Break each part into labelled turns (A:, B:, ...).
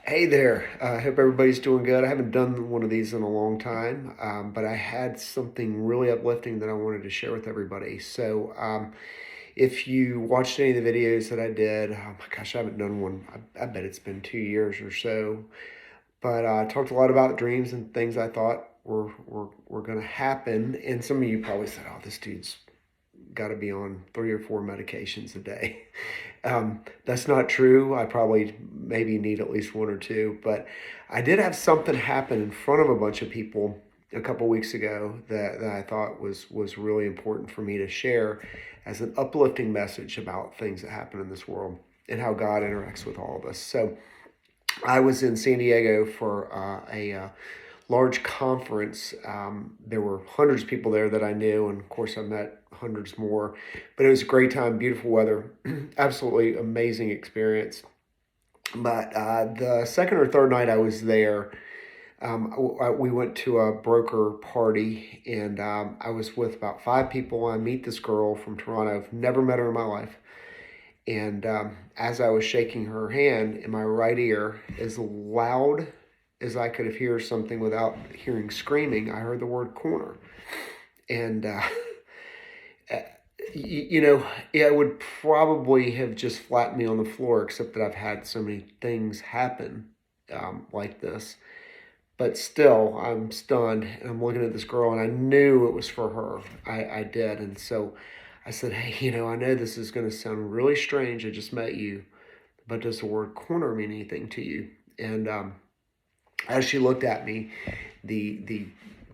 A: Hey there. I hope everybody's doing good. I haven't done one of these in a long time, but I had something really uplifting that I wanted to share with everybody. So, if you watched any of the videos that I did, oh my gosh, I haven't done one. I bet it's been 2 years or so. But I talked a lot about dreams and things I thought were going to happen. And some of you probably said, "Oh, this dude's got to be on 3 or 4 medications a day." That's not true. I probably maybe need at least one or two, but I did have something happen in front of a bunch of people a couple weeks ago that I thought was really important for me to share as an uplifting message about things that happen in this world and how God interacts with all of us. So I was in San Diego for a large conference. There were hundreds of people there that I knew, and of course, I met hundreds more. But it was a great time, beautiful weather, absolutely amazing experience. But the second or third night I was there, we went to a broker party, and I was with about 5 people. I meet this girl from Toronto. I've never met her in my life. And as I was shaking her hand in my right ear, as loud as I could have heard something without hearing screaming, I heard the word corner. And, you know, it would probably have just flattened me on the floor, except that I've had so many things happen like this. But still, I'm stunned, and I'm looking at this girl, and I knew it was for her. I did. And so I said, "Hey, I know this is going to sound really strange. I just met you, but does the word corner mean anything to you?" And as she looked at me, the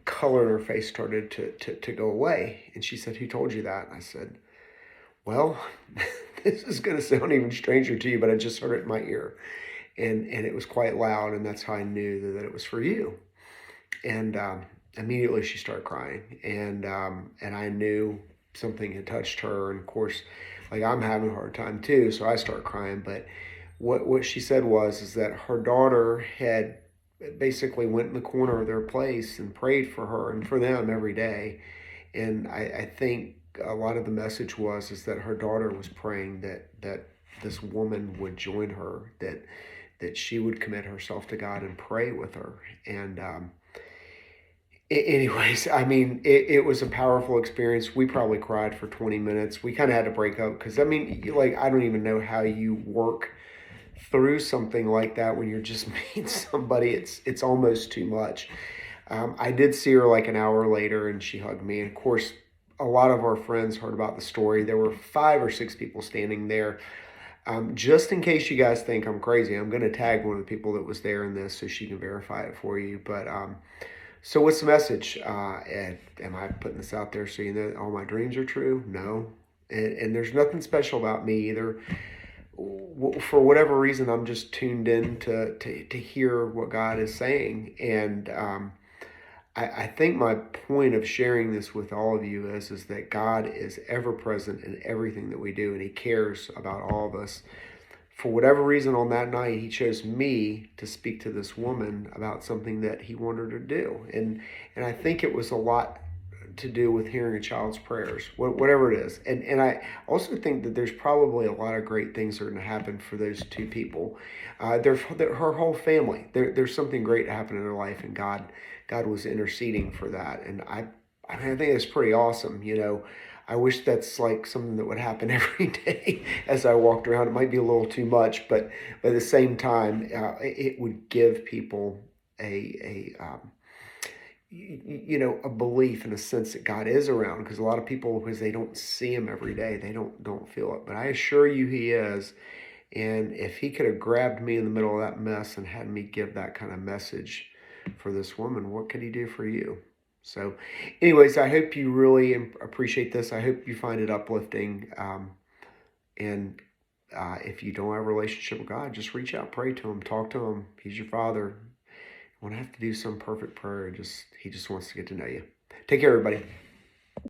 A: color in her face started to go away. And she said, "Who told you that?" And I said, "Well, this is going to sound even stranger to you, but I just heard it in my ear. And it was quite loud, and that's how I knew that it was for you." And immediately she started crying, and I knew something had touched her. And of course, like, I'm having a hard time too, so I start crying. But what she said is that her daughter had basically went in the corner of their place and prayed for her and for them every day. And I think a lot of the message was is that her daughter was praying that this woman would join her, that she would commit herself to God and pray with her. And anyways, I mean, it was a powerful experience. We probably cried for 20 minutes. We kind of had to break up because, I mean, like, I don't even know how you work through something like that when you're just meeting somebody. It's almost too much. I did see her like an hour later, and she hugged me. And of course, a lot of our friends heard about the story. There were 5 or 6 people standing there. Just in case you guys think I'm crazy, I'm going to tag one of the people that was there in this so she can verify it for you. But so what's the message? Am I putting this out there so you know all my dreams are true? No. And there's nothing special about me either. For whatever reason, I'm just tuned in to hear what God is saying. And I think my point of sharing this with all of you is that God is ever present in everything that we do, and He cares about all of us. For whatever reason, on that night, He chose me to speak to this woman about something that He wanted her to do. And I think it was a lot to do with hearing a child's prayers, whatever it is. And I also think that there's probably a lot of great things that are going to happen for those 2 people. Her whole family. There's something great to happen in their life, and God was interceding for that. And I mean, I think it's pretty awesome. I wish that's like something that would happen every day as I walked around. It might be a little too much, but at the same time, it would give people a belief in a sense that God is around, because a lot of people, because they don't see Him every day, they don't feel it. But I assure you He is. And if He could have grabbed me in the middle of that mess and had me give that kind of message for this woman, what could He do for you? So anyways, I hope you really appreciate this. I hope you find it uplifting. And if you don't have a relationship with God, just reach out, pray to Him, talk to Him. He's your Father. You won't have to do some perfect prayer. He just wants to get to know you. Take care, everybody.